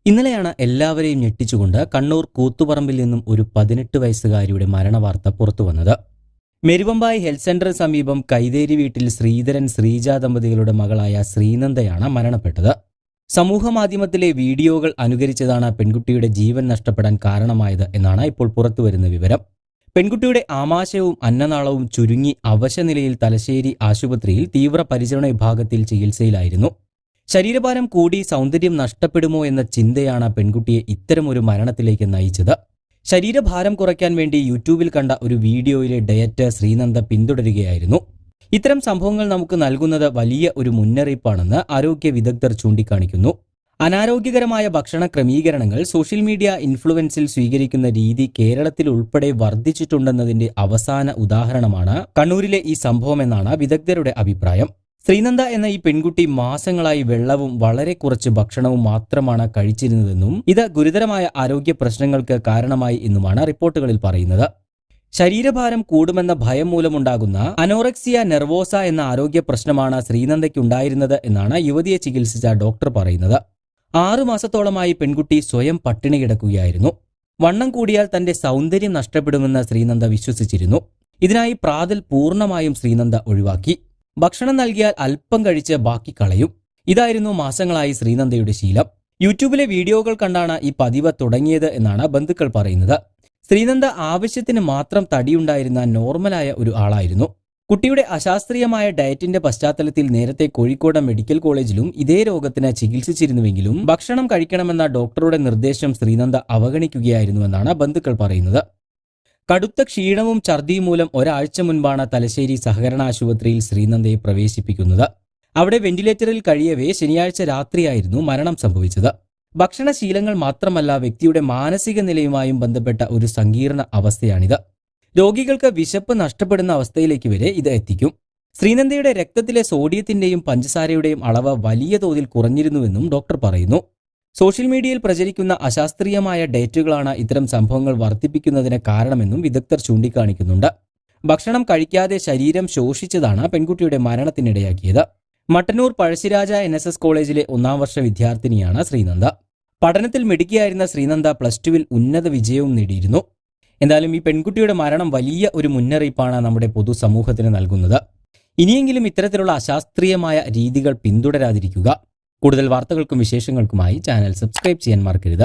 ഇന്നലെയാണ് എല്ലാവരെയും ഞെട്ടിച്ചുകൊണ്ട് കണ്ണൂർ കൂത്തുപറമ്പിൽ നിന്നും ഒരു 18 വയസ്സുകാരിയുടെ മരണവാർത്ത പുറത്തുവന്നത്. മെരുവമ്പായി ഹെൽത്ത് സെന്ററിന് സമീപം കൈതേരി വീട്ടിൽ ശ്രീധരൻ ശ്രീജ ദമ്പതികളുടെ മകളായ ശ്രീനന്ദയാണ് മരണപ്പെട്ടത്. സമൂഹമാധ്യമത്തിലെ വീഡിയോകൾ അനുകരിച്ചതാണ് പെൺകുട്ടിയുടെ ജീവൻ നഷ്ടപ്പെടാൻ കാരണമായത് എന്നാണ് ഇപ്പോൾ പുറത്തുവരുന്ന വിവരം. പെൺകുട്ടിയുടെ ആമാശയവും അന്നനാളവും ചുരുങ്ങി അവശനിലയിൽ തലശ്ശേരി ആശുപത്രിയിൽ തീവ്രപരിചരണ വിഭാഗത്തിൽ ചികിത്സയിലായിരുന്നു. ശരീരഭാരം കൂടി സൗന്ദര്യം നഷ്ടപ്പെടുമോ എന്ന ചിന്തയാണ് പെൺകുട്ടിയെ ഇത്തരമൊരു മരണത്തിലേക്ക് നയിച്ചത്. ശരീരഭാരം കുറയ്ക്കാൻ വേണ്ടി യൂട്യൂബിൽ കണ്ട ഒരു വീഡിയോയിലെ ഡയറ്റ് ശ്രീനന്ദ പിന്തുടരുകയായിരുന്നു. ഇത്തരം സംഭവങ്ങൾ നമുക്ക് നൽകുന്നത് വലിയ ഒരു മുന്നറിയിപ്പാണെന്ന് ആരോഗ്യ വിദഗ്ധർ ചൂണ്ടിക്കാണിക്കുന്നു. അനാരോഗ്യകരമായ ഭക്ഷണ ക്രമീകരണങ്ങൾ സോഷ്യൽ മീഡിയ ഇൻഫ്ലുവൻസിൽ സ്വീകരിക്കുന്ന രീതി കേരളത്തിൽ ഉൾപ്പെടെ വർദ്ധിച്ചിട്ടുണ്ടെന്നതിന്റെ അവസാന ഉദാഹരണമാണ് കണ്ണൂരിലെ ഈ സംഭവമെന്നാണ് വിദഗ്ധരുടെ അഭിപ്രായം. ശ്രീനന്ദ എന്ന ഈ പെൺകുട്ടി മാസങ്ങളായി വെള്ളവും വളരെ കുറച്ച് ഭക്ഷണവും മാത്രമാണ് കഴിച്ചിരുന്നതെന്നും ഇത് ഗുരുതരമായ ആരോഗ്യ പ്രശ്നങ്ങൾക്ക് കാരണമായി എന്നുമാണ് റിപ്പോർട്ടുകളിൽ പറയുന്നത്. ശരീരഭാരം കൂടുമെന്ന ഭയം മൂലമുണ്ടാകുന്ന അനോറക്സിയ നെർവോസ എന്ന ആരോഗ്യ പ്രശ്നമാണ് ശ്രീനന്ദയ്ക്കുണ്ടായിരുന്നത് എന്നാണ് യുവതിയെ ചികിത്സിച്ച ഡോക്ടർ പറയുന്നത്. 6 മാസത്തോളമായി പെൺകുട്ടി സ്വയം പട്ടിണി കിടക്കുകയായിരുന്നു. വണ്ണം കൂടിയാൽ തന്റെ സൗന്ദര്യം നഷ്ടപ്പെടുമെന്ന് ശ്രീനന്ദ വിശ്വസിച്ചിരുന്നു. ഇതിനായി പ്രാതൽ പൂർണ്ണമായും ശ്രീനന്ദ ഒഴിവാക്കി. ഭക്ഷണം നൽകിയാൽ അല്പം കഴിച്ച് ബാക്കി കളയും. ഇതായിരുന്നു മാസങ്ങളായി ശ്രീനന്ദയുടെ ശീലം. യൂട്യൂബിലെ വീഡിയോകൾ കണ്ടാണ് ഈ പതിവ് തുടങ്ങിയത് എന്നാണ് ബന്ധുക്കൾ പറയുന്നത്. ശ്രീനന്ദ ആവശ്യത്തിന് മാത്രം തടിയുണ്ടായിരുന്ന നോർമലായ ഒരു ആളായിരുന്നു. കുട്ടിയുടെ അശാസ്ത്രീയമായ ഡയറ്റിന്റെ പശ്ചാത്തലത്തിൽ നേരത്തെ കോഴിക്കോട് മെഡിക്കൽ കോളേജിലും ഇതേ രോഗത്തിന് ചികിത്സിച്ചിരുന്നുവെങ്കിലും ഭക്ഷണം കഴിക്കണമെന്ന ഡോക്ടറുടെ നിർദ്ദേശം ശ്രീനന്ദ അവഗണിക്കുകയായിരുന്നുവെന്നാണ് ബന്ധുക്കൾ പറയുന്നത്. കടുത്ത ക്ഷീണവും ഛർദിയും മൂലം ഒരാഴ്ച മുൻപാണ് തലശ്ശേരി സഹകരണ ആശുപത്രിയിൽ ശ്രീനന്ദയെ പ്രവേശിപ്പിക്കുന്നത്. അവിടെ വെന്റിലേറ്ററിൽ കഴിയവേ ശനിയാഴ്ച രാത്രിയായിരുന്നു മരണം സംഭവിച്ചത്. ഭക്ഷണശീലങ്ങൾ മാത്രമല്ല, വ്യക്തിയുടെ മാനസിക നിലയുമായും ബന്ധപ്പെട്ട ഒരു സങ്കീർണ അവസ്ഥയാണിത്. രോഗികൾക്ക് വിശപ്പ് നഷ്ടപ്പെടുന്ന അവസ്ഥയിലേക്ക് വരെ ഇത് എത്തിക്കും. ശ്രീനന്ദയുടെ രക്തത്തിലെ സോഡിയത്തിന്റെയും പഞ്ചസാരയുടെയും അളവ് വലിയ തോതിൽ കുറഞ്ഞിരുന്നുവെന്നും ഡോക്ടർ പറയുന്നു. സോഷ്യൽ മീഡിയയിൽ പ്രചരിക്കുന്ന അശാസ്ത്രീയമായ ഡേറ്റുകളാണ് ഇത്തരം സംഭവങ്ങൾ വർദ്ധിപ്പിക്കുന്നതിന് കാരണമെന്നും വിദഗ്ധർ ചൂണ്ടിക്കാണിക്കുന്നുണ്ട്. ഭക്ഷണം കഴിക്കാതെ ശരീരം ശോഷിച്ചതാണ് പെൺകുട്ടിയുടെ മരണത്തിനിടയാക്കിയത്. മട്ടന്നൂർ പഴശ്ശിരാജ NSS കോളേജിലെ 1ാം വർഷ വിദ്യാർത്ഥിനിയാണ് ശ്രീനന്ദ. പഠനത്തിൽ മിടുക്കിയായിരുന്ന ശ്രീനന്ദ +2-വിൽ ഉന്നത വിജയവും നേടിയിരുന്നു. എന്തായാലും ഈ പെൺകുട്ടിയുടെ മരണം വലിയ ഒരു മുന്നറിയിപ്പാണ് നമ്മുടെ പൊതുസമൂഹത്തിന് നൽകുന്നത്. ഇനിയെങ്കിലും ഇത്തരത്തിലുള്ള അശാസ്ത്രീയമായ രീതികൾ പിന്തുടരാതിരിക്കുക. കൂടുതൽ വാർത്തകൾക്കും വിശേഷങ്ങൾക്കുമായി ചാനൽ സബ്സ്ക്രൈബ് ചെയ്യാൻ മറക്കരുത്.